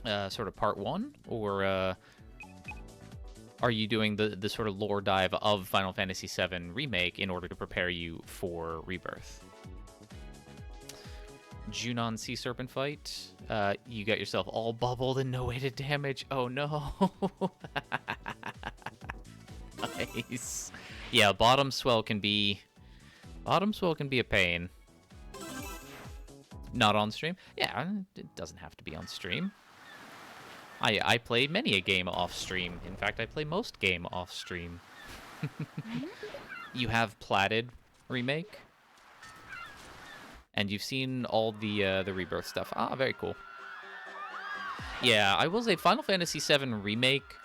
sort of part one, or are you doing the sort of lore dive of Final Fantasy VII Remake in order to prepare you for Rebirth? Junon Sea Serpent fight. You got yourself all bubbled and no way to damage. Oh no. Nice. Yeah, bottom swell can be a pain. Not on stream? Yeah, it doesn't have to be on stream. I play many a game off stream. In fact, I play most game off stream. You have Platted Remake, and you've seen all the Rebirth stuff. Ah, very cool. Yeah, I will say Final Fantasy VII Remake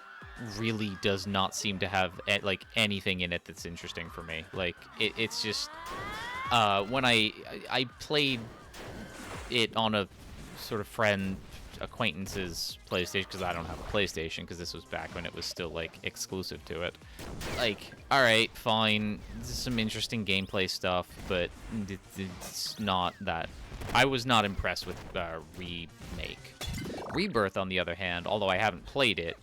really does not seem to have like anything in it that's interesting for me. Like it's just when I played it on a sort of friend acquaintance's PlayStation, because I don't have a PlayStation, because this was back when it was still like exclusive to it. Like, all right, fine, this is some interesting gameplay stuff, but it's not that. I was not impressed with Remake. Rebirth, on the other hand, although I haven't played it,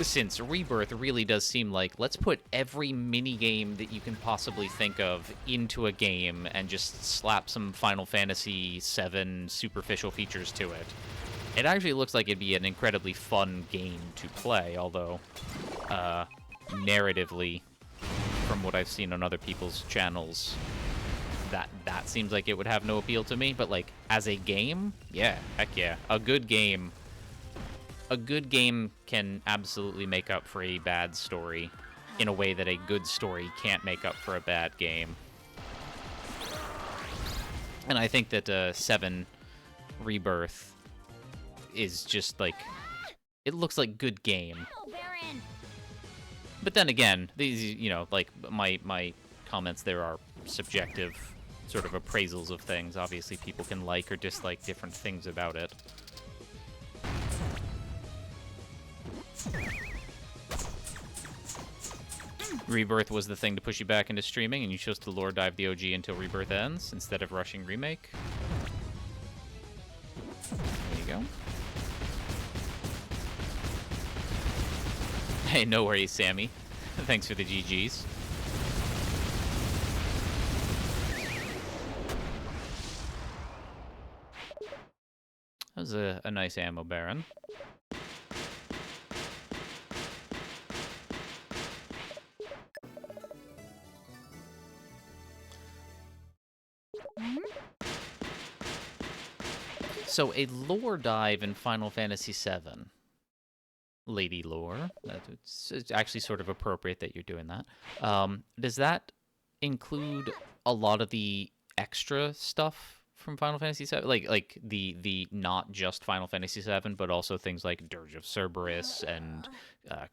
since Rebirth really does seem like, let's put every mini-game that you can possibly think of into a game and just slap some Final Fantasy VII superficial features to it. It actually looks like it'd be an incredibly fun game to play, although, narratively, from what I've seen on other people's channels, that seems like it would have no appeal to me. But, like, as a game, yeah, heck yeah. A good game can absolutely make up for a bad story in a way that a good story can't make up for a bad game. And I think that 7 Rebirth is just, like, it looks like good game. But then again, these, you know, like, my comments there are subjective sort of appraisals of things. Obviously, people can like or dislike different things about it. Rebirth was the thing to push you back into streaming, and you chose to lore dive the OG until Rebirth ends, instead of rushing Remake. There you go. Hey, no worries, Sammy. Thanks for the GGs. That was a nice ammo baron. So a lore dive in Final Fantasy VII, Lady Lore, it's actually sort of appropriate that you're doing that. Does that include a lot of the extra stuff from Final Fantasy VII? Like the not just Final Fantasy VII, but also things like Dirge of Cerberus and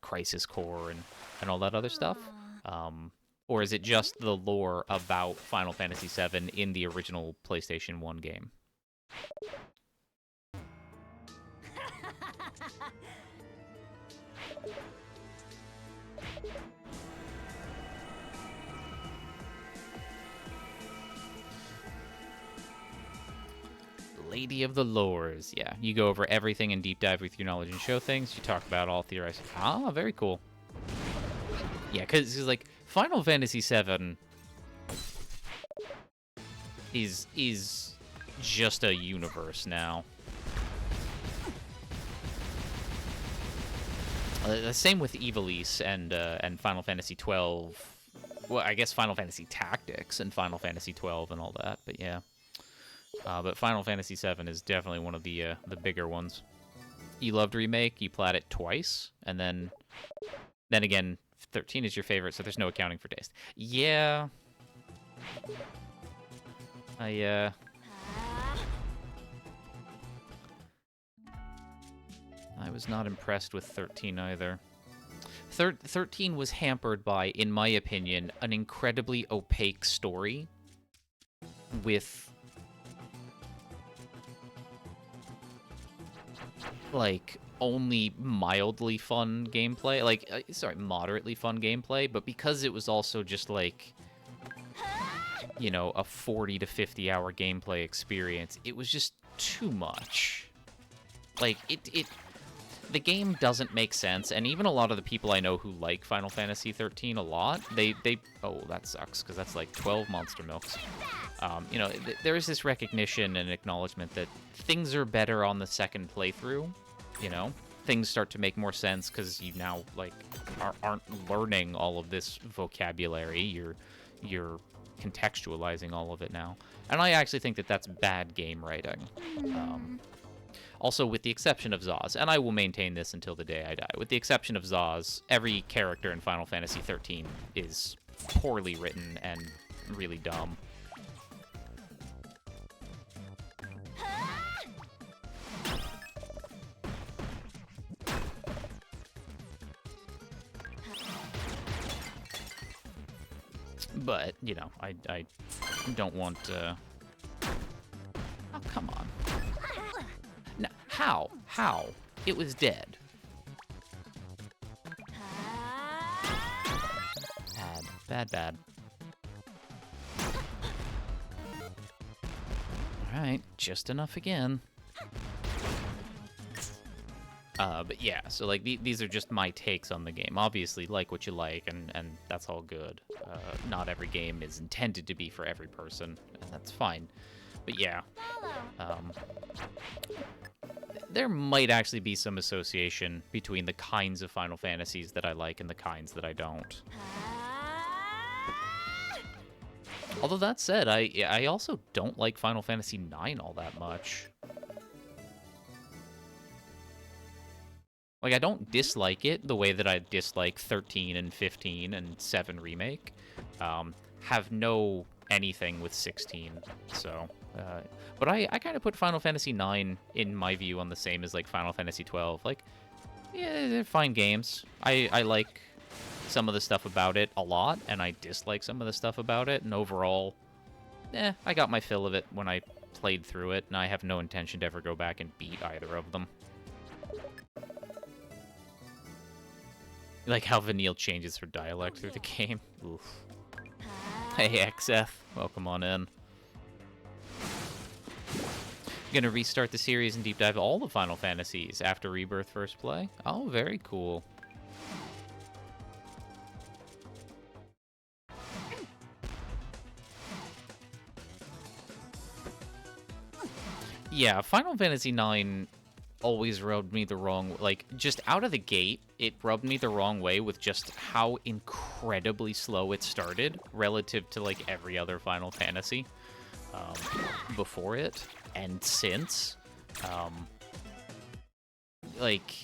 Crisis Core and all that other stuff? Or is it just the lore about Final Fantasy VII in the original PlayStation 1 game? Lady of the Lores. Yeah, you go over everything and deep dive with your knowledge and show things. You talk about all theorized. Ah, very cool. Yeah, because like Final Fantasy VII is just a universe now. Same with Ivalice and Final Fantasy 12. Well, I guess Final Fantasy Tactics and Final Fantasy 12 and all that. But yeah. But Final Fantasy VII is definitely one of the bigger ones. You loved Remake, you played it twice, and then again, 13 is your favorite, so there's no accounting for taste. Yeah. I was not impressed with 13 either. 13 was hampered by, in my opinion, an incredibly opaque story with like only mildly fun gameplay, like moderately fun gameplay, but because it was also just like, you know, a 40 to 50 hour gameplay experience, it was just too much. Like, the game doesn't make sense, and even a lot of the people I know who like Final Fantasy 13 a lot, they oh, that sucks, because that's like 12 Monster Milks. You know, there is this recognition and acknowledgement that things are better on the second playthrough, you know? Things start to make more sense because you now, like, aren't learning all of this vocabulary. You're contextualizing all of it now. And I actually think that that's bad game writing. Also, with the exception of Zaz, and I will maintain this until the day I die, with the exception of Zaz, every character in Final Fantasy 13 is poorly written and really dumb. But, you know, I don't want to... Oh, come on. No, how? How? It was dead. Bad, bad. Alright, just enough again. But yeah, so like these are just my takes on the game. Obviously, like what you like, and that's all good. Not every game is intended to be for every person, and that's fine. But yeah, there might actually be some association between the kinds of Final Fantasies that I like and the kinds that I don't. Although that said, I also don't like Final Fantasy IX all that much. Like, I don't dislike it the way that I dislike 13 and 15 and 7 Remake. Have no anything with 16, so... but I kind of put Final Fantasy IX, in my view, on the same as, like, Final Fantasy 12. Like, yeah, they're fine games. I like some of the stuff about it a lot, and I dislike some of the stuff about it, and overall, I got my fill of it when I played through it, and I have no intention to ever go back and beat either of them. Like how Vanille changes her dialect through the game. Oof. Hey, XF. Welcome on in. Gonna restart the series and deep dive all the Final Fantasies after Rebirth First Play. Oh, very cool. Yeah, Final Fantasy IX always rubbed me the wrong... Like, just out of the gate, it rubbed me the wrong way with just how incredibly slow it started relative to, like, every other Final Fantasy before it and since. Like...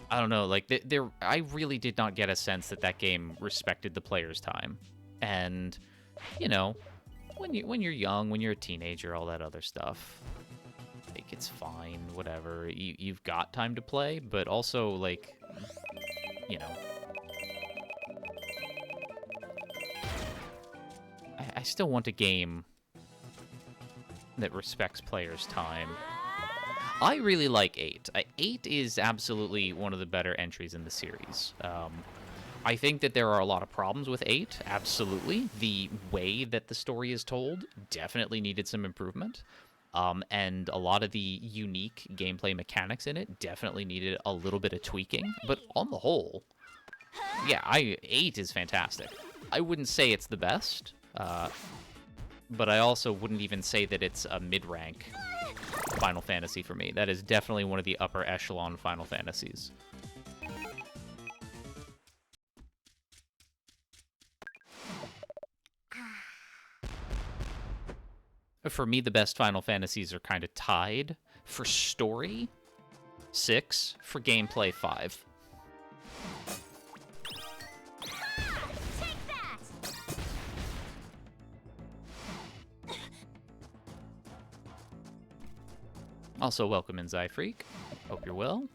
I don't know, like, I really did not get a sense that that game respected the player's time. And, you know, when you're young, when you're a teenager, all that other stuff... Like, it's fine, whatever. You've got time to play, but also, like, you know. I still want a game that respects players' time. I really like 8. 8 is absolutely one of the better entries in the series. I think that there are a lot of problems with 8, absolutely. The way that the story is told definitely needed some improvement. And a lot of the unique gameplay mechanics in it definitely needed a little bit of tweaking. But on the whole, yeah, 8 is fantastic. I wouldn't say it's the best, but I also wouldn't even say that it's a mid-rank Final Fantasy for me. That is definitely one of the upper echelon Final Fantasies. For me, the best Final Fantasies are kind of tied. For story, 6. For gameplay, 5. Also, welcome in, Zyfreak. Hope you're well.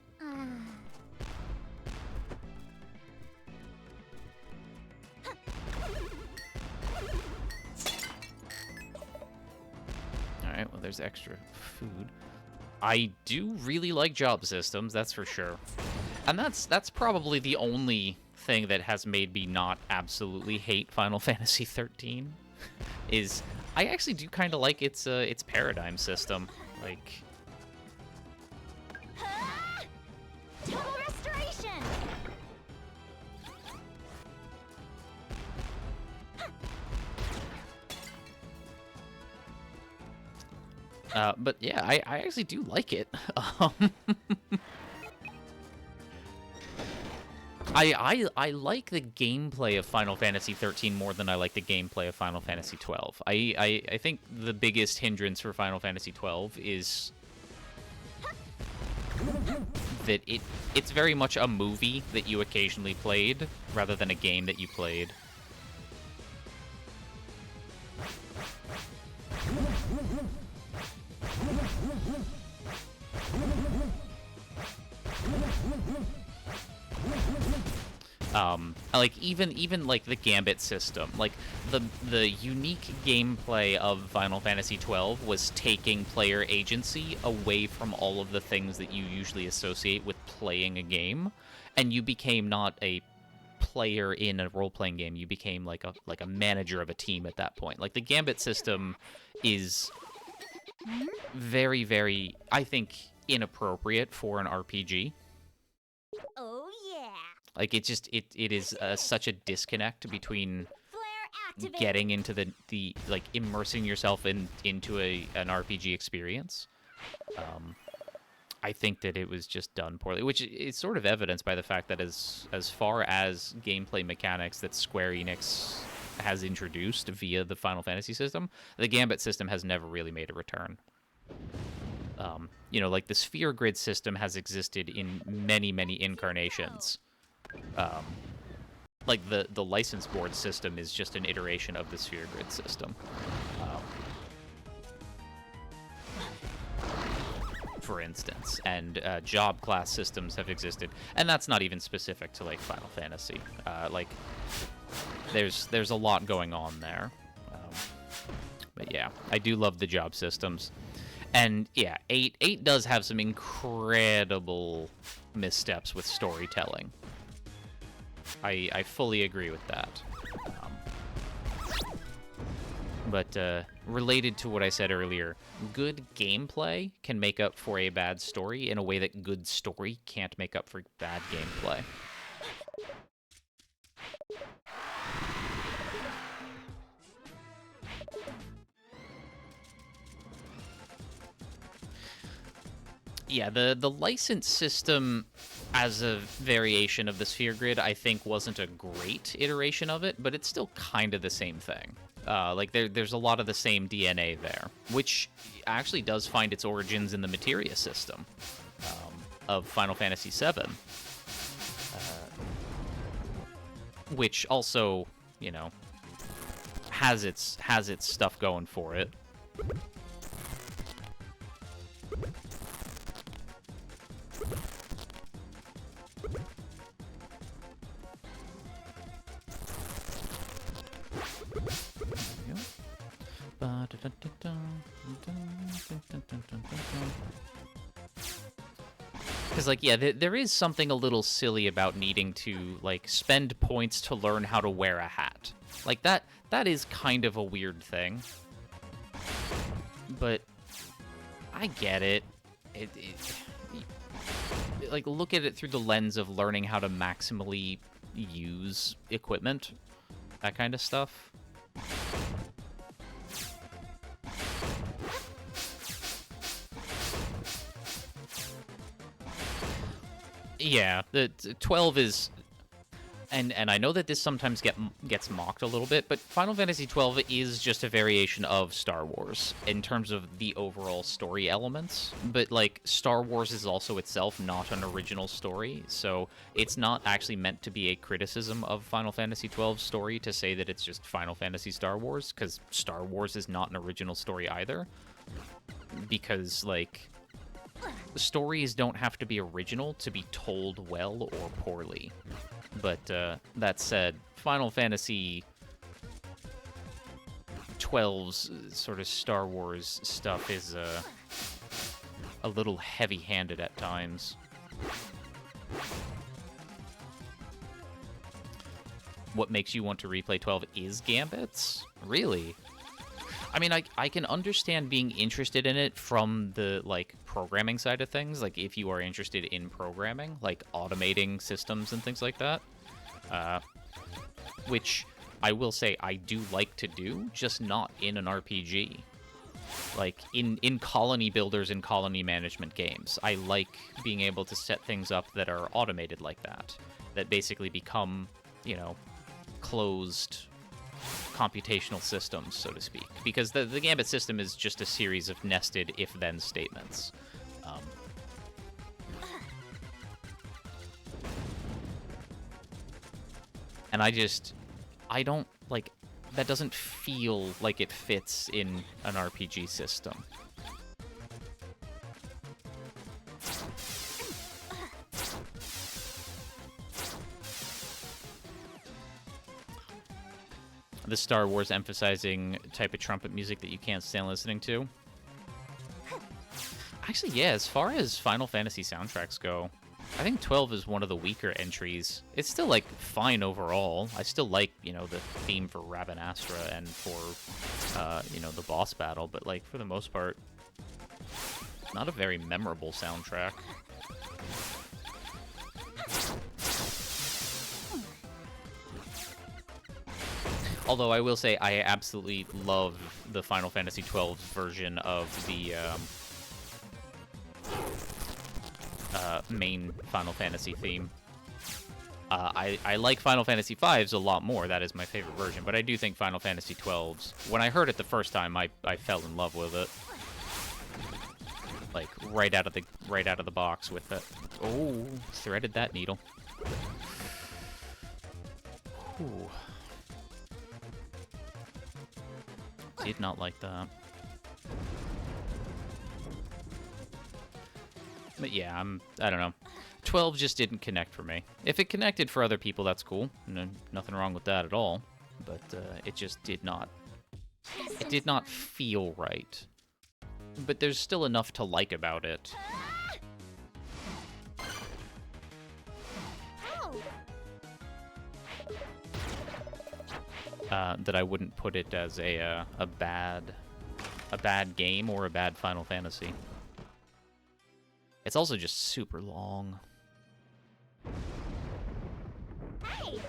Alright, well, there's extra food. I do really like job systems, that's for sure. And that's probably the only thing that has made me not absolutely hate Final Fantasy 13, is I actually do kind of like its paradigm system. Like, Total restoration. but yeah, I actually do like it. I like the gameplay of Final Fantasy 13 more than I like the gameplay of Final Fantasy 12. I think the biggest hindrance for Final Fantasy 12 is that it's very much a movie that you occasionally played rather than a game that you played. Like even like the Gambit system, like the unique gameplay of Final Fantasy 12 was taking player agency away from all of the things that you usually associate with playing a game, and you became not a player in a role-playing game. You became like a manager of a team at that point. Like the Gambit system is very, very, I think, inappropriate for an RPG. Oh yeah. Like it is such a disconnect between Flare activate. getting into the like immersing yourself into an RPG experience. I think that it was just done poorly, which is sort of evidenced by the fact that as far as gameplay mechanics that Square Enix has introduced via the Final Fantasy system, the Gambit system has never really made a return. You know, like the sphere grid system has existed in many, many incarnations. Like the license board system is just an iteration of the sphere grid system. For instance, and job class systems have existed, and that's not even specific to like Final Fantasy. Like there's a lot going on there. But yeah, I do love the job systems. And yeah, 8 does have some incredible missteps with storytelling. I fully agree with that. But related to what I said earlier, good gameplay can make up for a bad story in a way that good story can't make up for bad gameplay. Yeah, the license system as a variation of the sphere grid, I think, wasn't a great iteration of it, but it's still kind of the same thing. Like, there's a lot of the same DNA there, which actually does find its origins in the materia system of Final Fantasy VII, which also, you know, has its stuff going for it. Because, like, yeah, there is something a little silly about needing to, like, spend points to learn how to wear a hat. Like, that is kind of a weird thing. But I get it. Like, look at it through the lens of learning how to maximally use equipment. That kind of stuff. Yeah, the 12 is, and I know that this sometimes gets mocked a little bit, but Final Fantasy 12 is just a variation of Star Wars in terms of the overall story elements. But like Star Wars is also itself not an original story, so it's not actually meant to be a criticism of Final Fantasy 12's story to say that it's just Final Fantasy Star Wars, because Star Wars is not an original story either. Because like, stories don't have to be original to be told well or poorly. But that said, Final Fantasy 12's sort of Star Wars stuff is a little heavy-handed at times. What makes you want to replay 12 is Gambits? Really? I mean, I can understand being interested in it from the, like, programming side of things. Like, if you are interested in programming, like, automating systems and things like that. Which, I will say, I do like to do, just not in an RPG. Like, in colony builders and colony management games, I like being able to set things up that are automated like that. That basically become, you know, closed computational systems, so to speak, because the Gambit system is just a series of nested if-then statements. And I don't, like, that doesn't feel like it fits in an RPG system. The Star Wars emphasizing type of trumpet music that you can't stand listening to. Actually, yeah, as far as Final Fantasy soundtracks go, I think 12 is one of the weaker entries. It's still, like, fine overall. I still like, you know, the theme for Rabanastra and for, you know, the boss battle, but, like, for the most part, not a very memorable soundtrack. Although I will say I absolutely love the Final Fantasy XII version of the main Final Fantasy theme. I like Final Fantasy V's a lot more. That is my favorite version. But I do think Final Fantasy XII's, when I heard it the first time, I fell in love with it. Like right out of the box with it. Oh, threaded that needle. Ooh. Did not like that. But yeah, I don't know. 12 just didn't connect for me. If it connected for other people, that's cool. Nothing wrong with that at all. But it just did not. It did not feel right. But there's still enough to like about it. That I wouldn't put it as a bad game or a bad Final Fantasy. It's also just super long. Hey.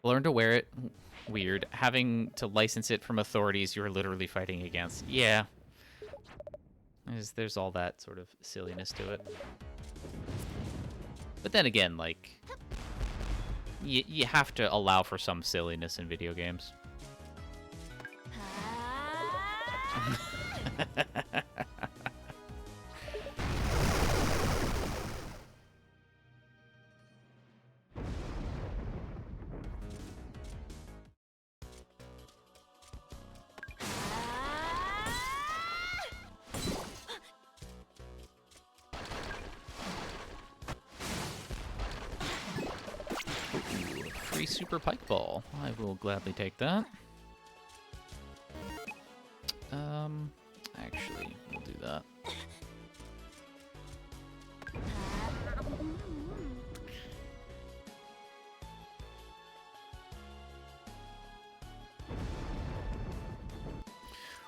Learn to wear it. Weird. Having to license it from authorities you're literally fighting against. Yeah. There's all that sort of silliness to it. But then again, like, you have to allow for some silliness in video games. Free Super Pike Ball. I will gladly take that. Actually, we'll do that.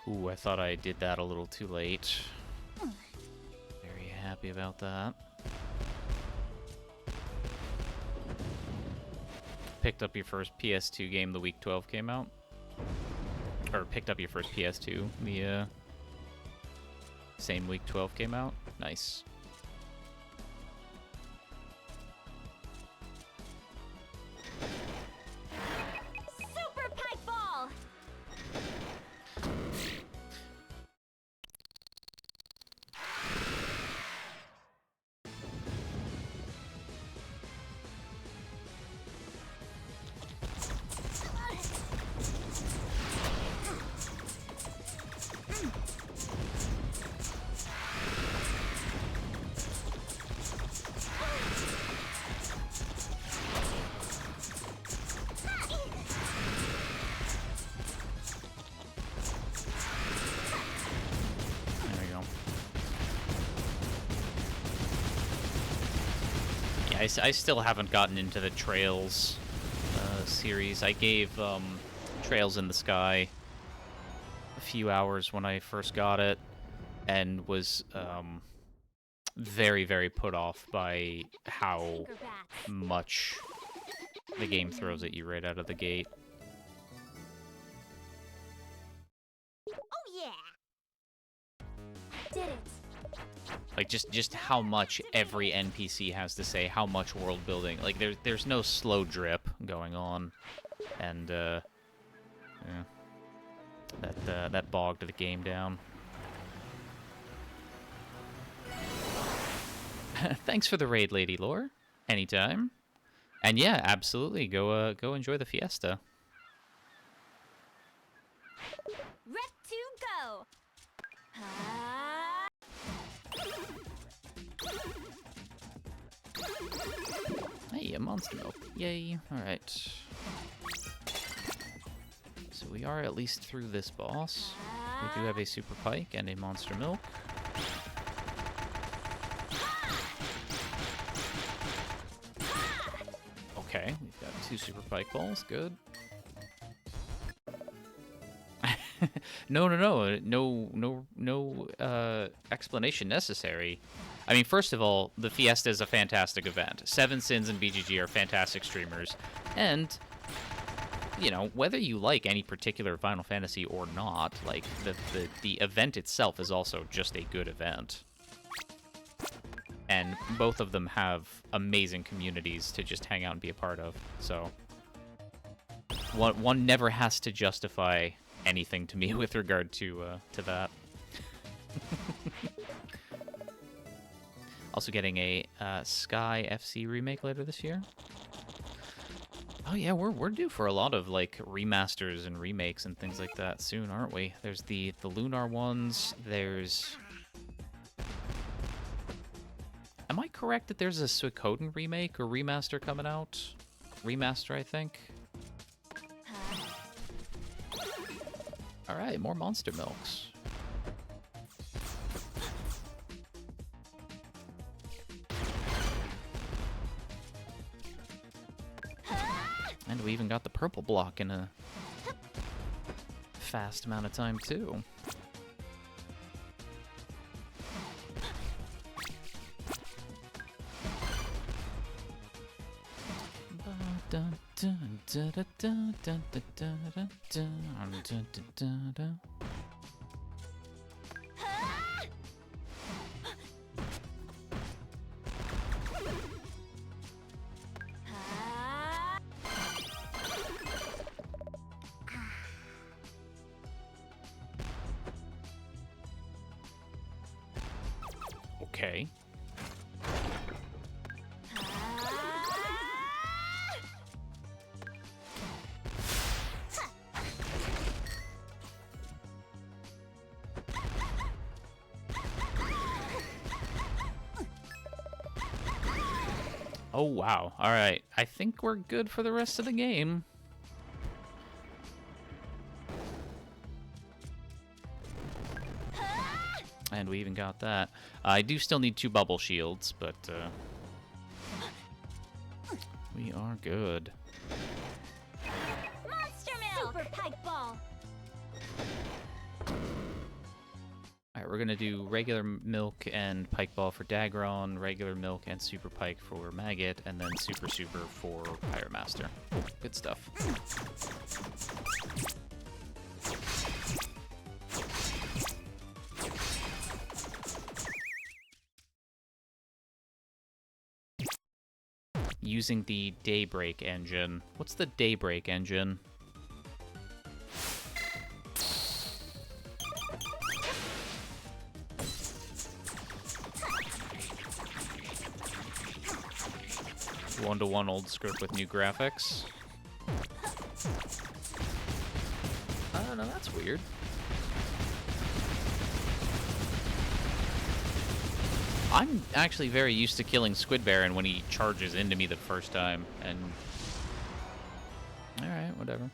Ooh, I thought I did that a little too late. Very happy about that. Picked up your first PS2 game the week 12 came out? Or picked up your first PS2 the same week 12 came out? Nice. Super Pike Ball! I still haven't gotten into the trails series. I gave Trails in the Sky a few hours when I first got it, and was very, very put off by how Sugar bats. much the game throws at you right out of the gate. Oh yeah. Did it. Like, just how much every NPC has to say, how much world building. Like, there's no slow drip going on, and yeah, that bogged the game down. Thanks for the raid, Lady Lore. Anytime. And yeah, absolutely, go enjoy the fiesta. Rep to go. Hey, a monster milk. Yay. Alright. So we are at least through this boss. We do have a super pike and a monster milk. Okay, we've got 2 super pike balls. Good. No explanation necessary. I mean, first of all, the Fiesta is a fantastic event. Seven Sins and BGG are fantastic streamers, and you know, whether you like any particular Final Fantasy or not, like the event itself is also just a good event. And both of them have amazing communities to just hang out and be a part of. So one never has to justify anything to me with regard to that. Also getting a Sky FC remake later this year. Oh yeah, we're due for a lot of like remasters and remakes and things like that soon, aren't we? There's the Lunar ones. There's. Am I correct that there's a Suikoden remake or remaster coming out? Remaster, I think. All right, more monster milks. And we even got the purple block in a fast amount of time, too. Okay. Oh, wow. All right. I think we're good for the rest of the game. And we even got that. I do still need 2 bubble shields, but we are good. Monster milk. Super pike ball. Alright, we're gonna do regular milk and pike ball for Dagron, regular milk and super pike for Maggot, and then super for Pyromaster. Good stuff. Using the Daybreak engine. What's the Daybreak engine? One-to-one old script with new graphics. I don't know, that's weird. I'm actually very used to killing Squid Baron when he charges into me the first time, and... Alright, whatever.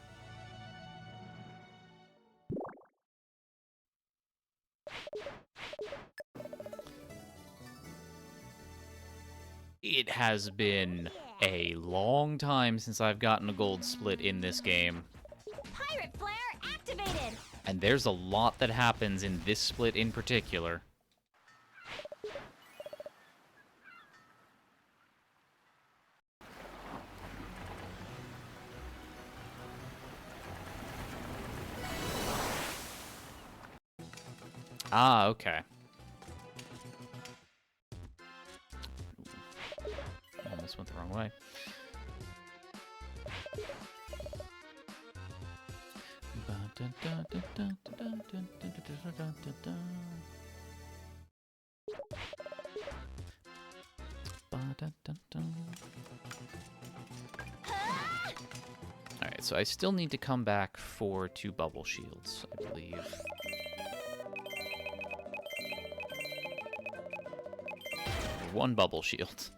It has been a long time since I've gotten a gold split in this game. Pirate flare activated. And there's a lot that happens in this split in particular. Ah, okay. Almost went the wrong way. Alright, so I still need to come back for 2 bubble shields, I believe. One bubble shield.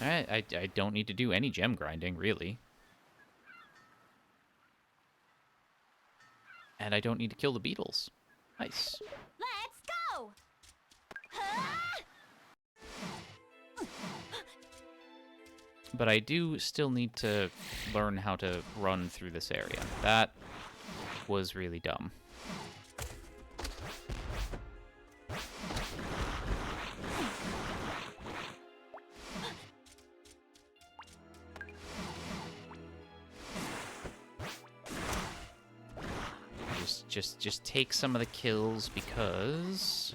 Alright, I don't need to do any gem grinding, really. And I don't need to kill the beetles. Nice. Let's go. But I do still need to learn how to run through this area. That was really dumb. Just take some of the kills because...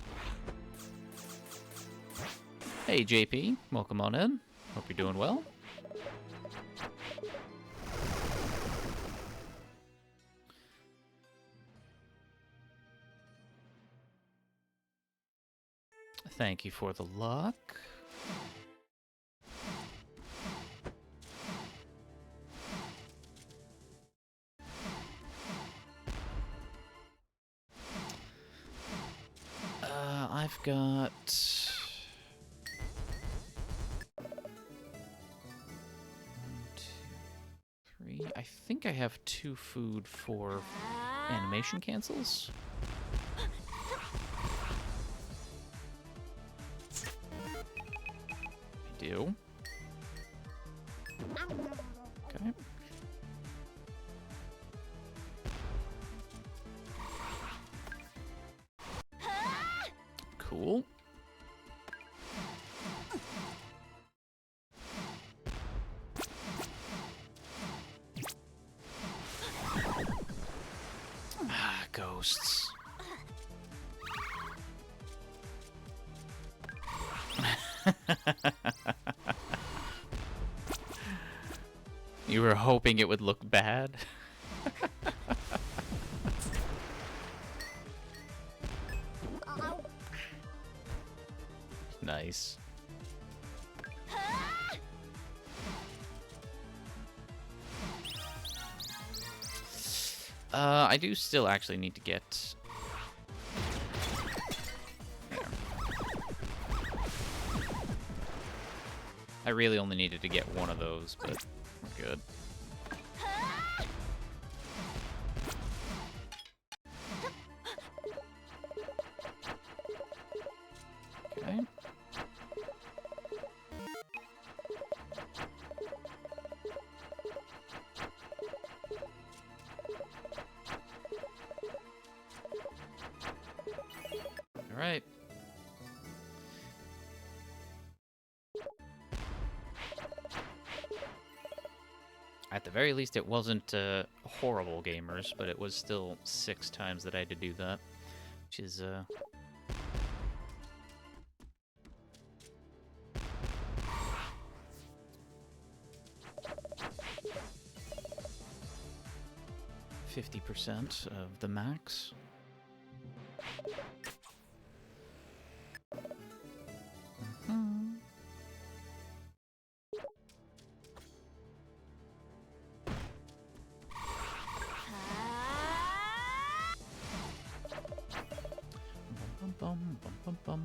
Hey, JP. Welcome on in. Hope you're doing well. Thank you for the luck. I've got... 1, 2, 3. I think I have 2 food for animation cancels. I do. Okay. Cool. Ah, ghosts. You were hoping it would look bad? Nice. I do still actually need to get... There. I really only needed to get one of those, but we're good. Okay. All right. At the very least, it wasn't horrible, gamers, but it was still 6 times that I had to do that, which is 50% of the max. Bum, bum, bum, bum.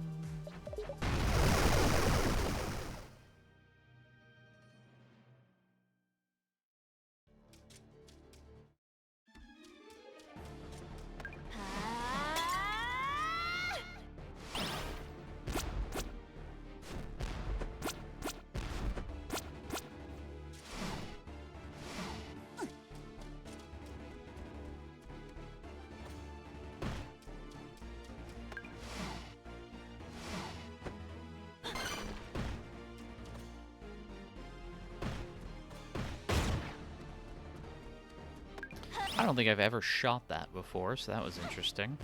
I don't think I've ever shot that before, so that was interesting.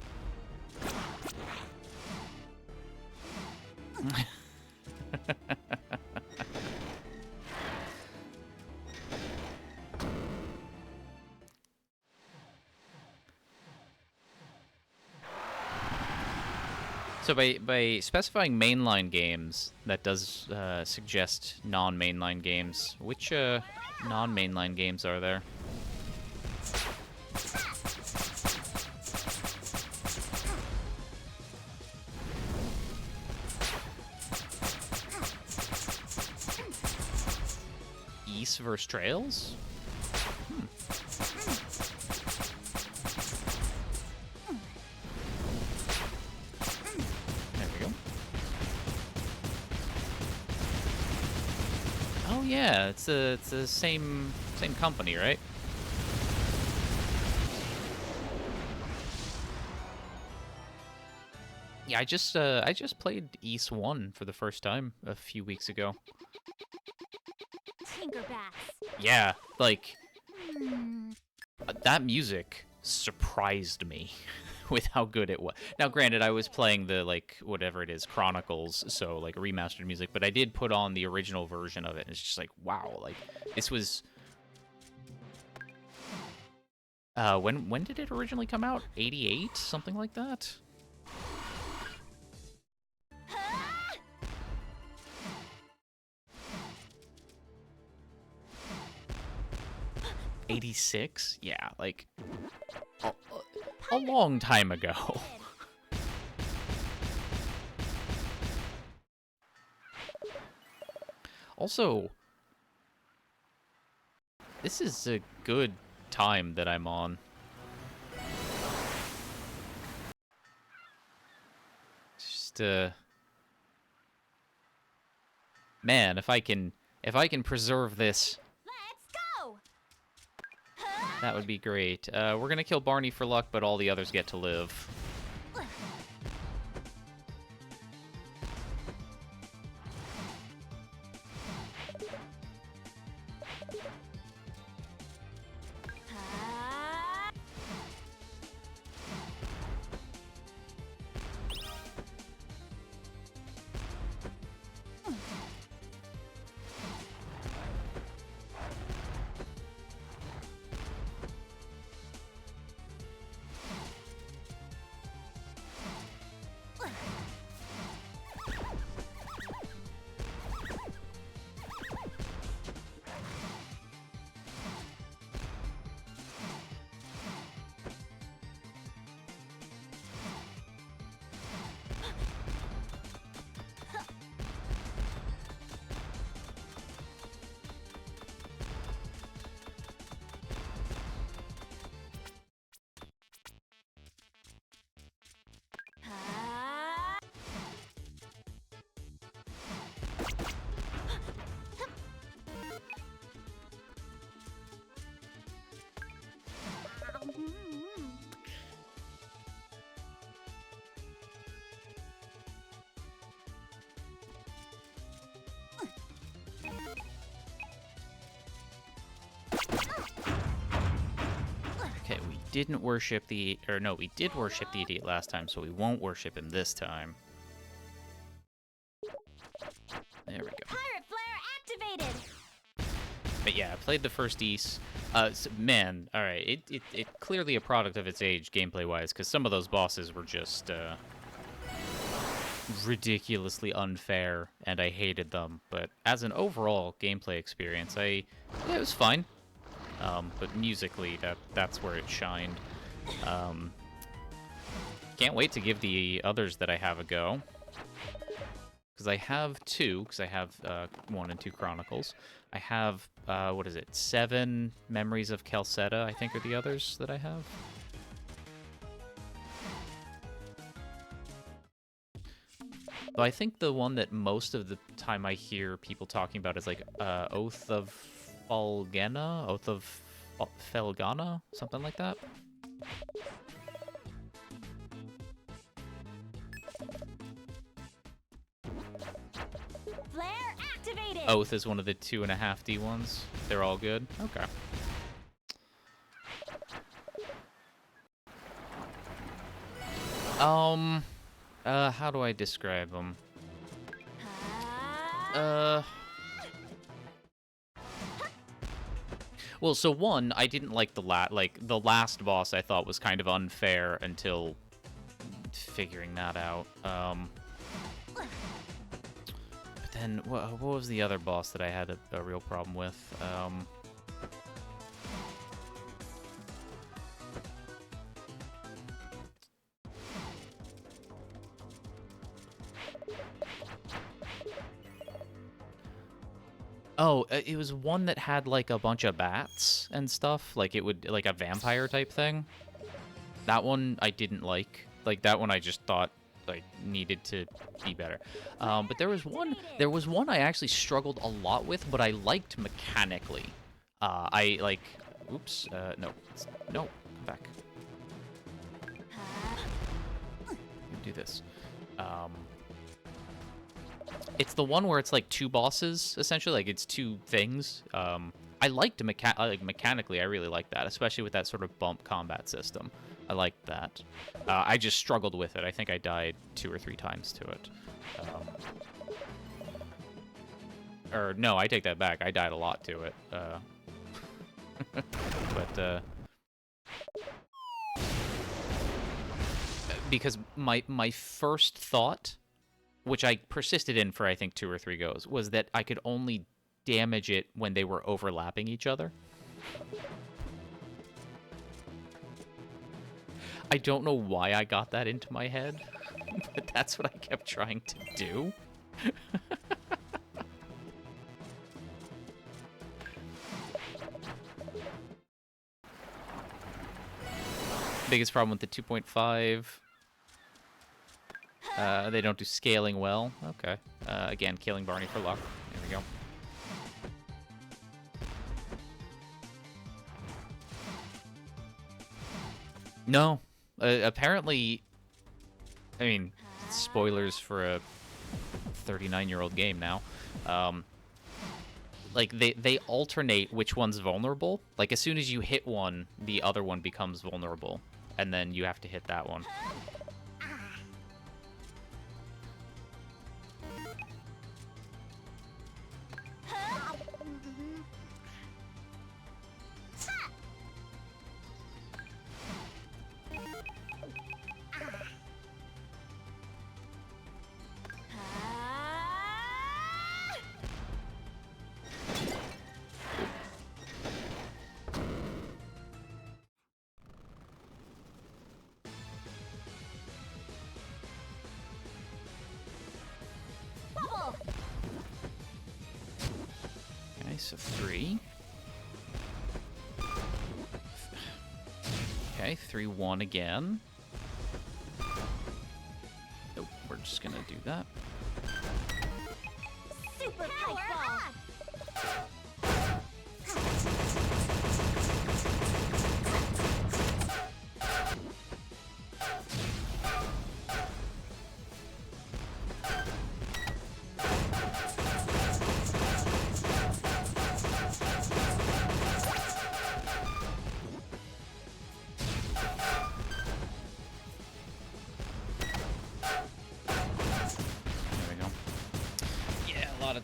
So by specifying mainline games, that does suggest non-mainline games. Which non-mainline games are there? East vs. Trails? There we go. Oh yeah, it's the same company, right? Yeah, I just played East 1 for the first time a few weeks ago. Tinkerbats. Yeah, like that music surprised me with how good it was. Now, granted, I was playing the like whatever it is, Chronicles, so like remastered music, but I did put on the original version of it, and it's just like, wow, like this was. When did it originally come out? 88, something like that. 86? Yeah, like a long time ago. Also, this is a good time that I'm on. Just man, if I can preserve this, Let's go. that would be great. We're gonna kill Barney for luck, but all the others get to live. Okay, we didn't worship the... Or no, we did worship the idiot last time, so we won't worship him this time. There we go. Pirate flare activated. But yeah, I played the first East. Man, alright, it clearly a product of its age, gameplay-wise, because some of those bosses were just, ridiculously unfair, and I hated them. But as an overall gameplay experience, yeah, it was fine. But musically, that's where it shined. Can't wait to give the others that I have a go. Because I have two, because I have 1 and 2 Chronicles. I have, what is it, 7 Memories of Calcetta, I think are the others that I have. Though I think the one that most of the time I hear people talking about is like Oath of Felgana? Oath of Felgana? Something like that? Flare activated. Oath is one of the 2.5D ones. They're all good? Okay. How do I describe them? Well, so one, I didn't like the last boss. I thought was kind of unfair until figuring that out. But then, what was the other boss that I had a real problem with? Oh, it was one that had, like, a bunch of bats and stuff. Like, it would, like, a vampire type thing. That one I didn't like. Like, that one I just thought, like, needed to be better. But there was one I actually struggled a lot with, but I liked mechanically. Oops, no, come back. Do this. It's the one where it's like two bosses, essentially. Like, it's two things. I liked mechanically, I really liked that, especially with that sort of bump combat system. I liked that. I just struggled with it. I think I died 2 or 3 times to it. Or, no, I take that back. I died a lot to it. But, because my first thought, which I persisted in for, I think, 2 or 3 goes, was that I could only damage it when they were overlapping each other. I don't know why I got that into my head, but that's what I kept trying to do. Biggest problem with the 2.5... they don't do scaling well. Okay. Again, killing Barney for luck. There we go. No. Apparently... I mean, spoilers for a 39-year-old game now. Like, they alternate which one's vulnerable. Like, as soon as you hit one, the other one becomes vulnerable. And then you have to hit that one. So 3. Okay, 3-1 again. Nope, we're just gonna do that. Super power ball.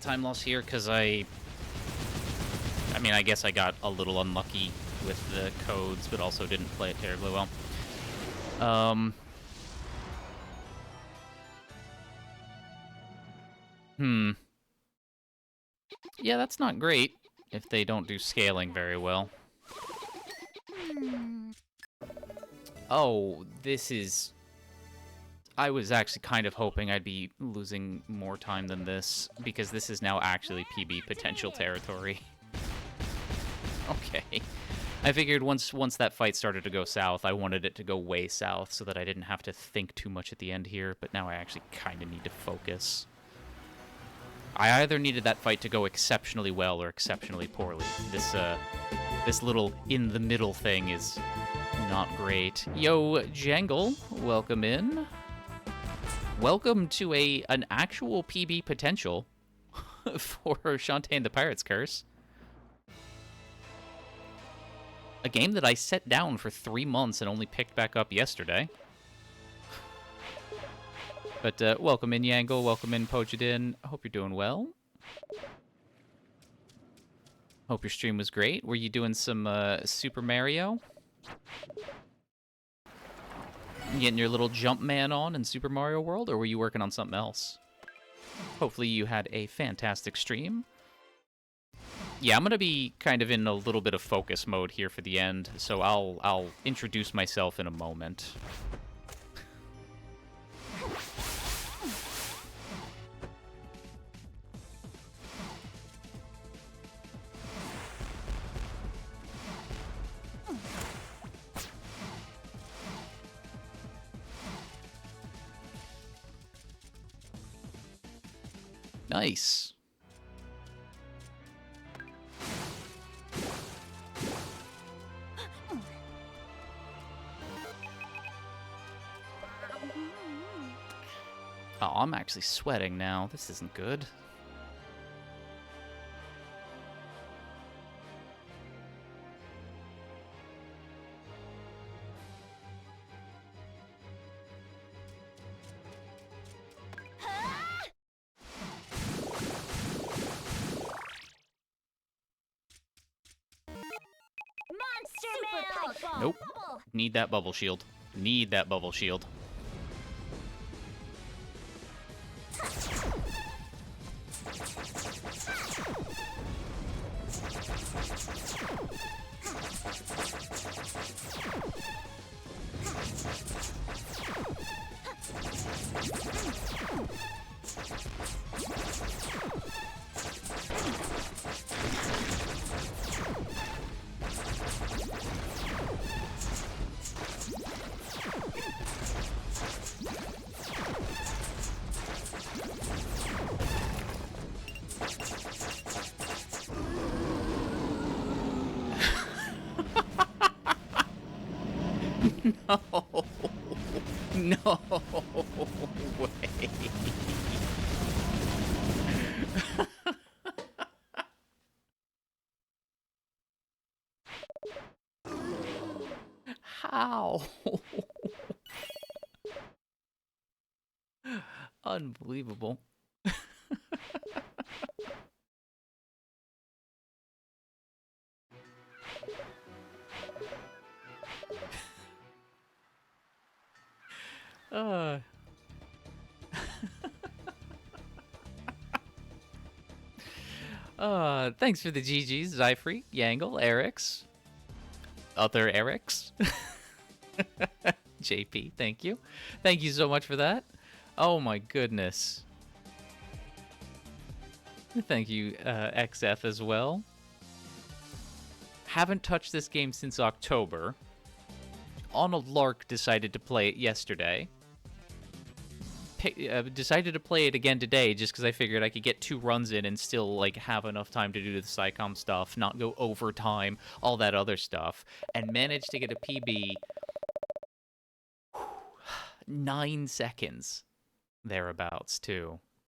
Time loss here because I mean, I guess I got a little unlucky with the codes, but also didn't play it terribly well. Yeah, that's not great if they don't do scaling very well. Oh, this is... I was actually kind of hoping I'd be losing more time than this, because this is now actually PB potential territory. Okay. I figured once that fight started to go south, I wanted it to go way south so that I didn't have to think too much at the end here, but now I actually kind of need to focus. I either needed that fight to go exceptionally well or exceptionally poorly. This little in-the-middle thing is not great. Yo, Jangle, welcome in. Welcome to an actual PB potential for Shantae and the Pirate's Curse. A game that I set down for 3 months and only picked back up yesterday. But welcome in, Yangle. Welcome in, Pojadin. Hope you're doing well. Hope your stream was great. Were you doing some Super Mario? Getting your little jump man on in Super Mario World, or were you working on something else? Hopefully you had a fantastic stream. Yeah, I'm gonna be kind of in a little bit of focus mode here for the end, so I'll introduce myself in a moment. Nice. Oh, I'm actually sweating now. This isn't good. Nope. Need that bubble shield. Need that bubble shield. No. No way. How? Unbelievable. Thanks for the GGs, Zyfree, Yangle, Eric's, other Eric's. JP, thank you. Thank you so much for that. Oh my goodness. Thank you, XF as well. Haven't touched this game since October. On a lark, decided to play it yesterday. Decided to play it again today just because I figured I could get 2 runs in and still like have enough time to do the SciComm stuff, not go overtime, all that other stuff, and managed to get a PB 9 seconds thereabouts too.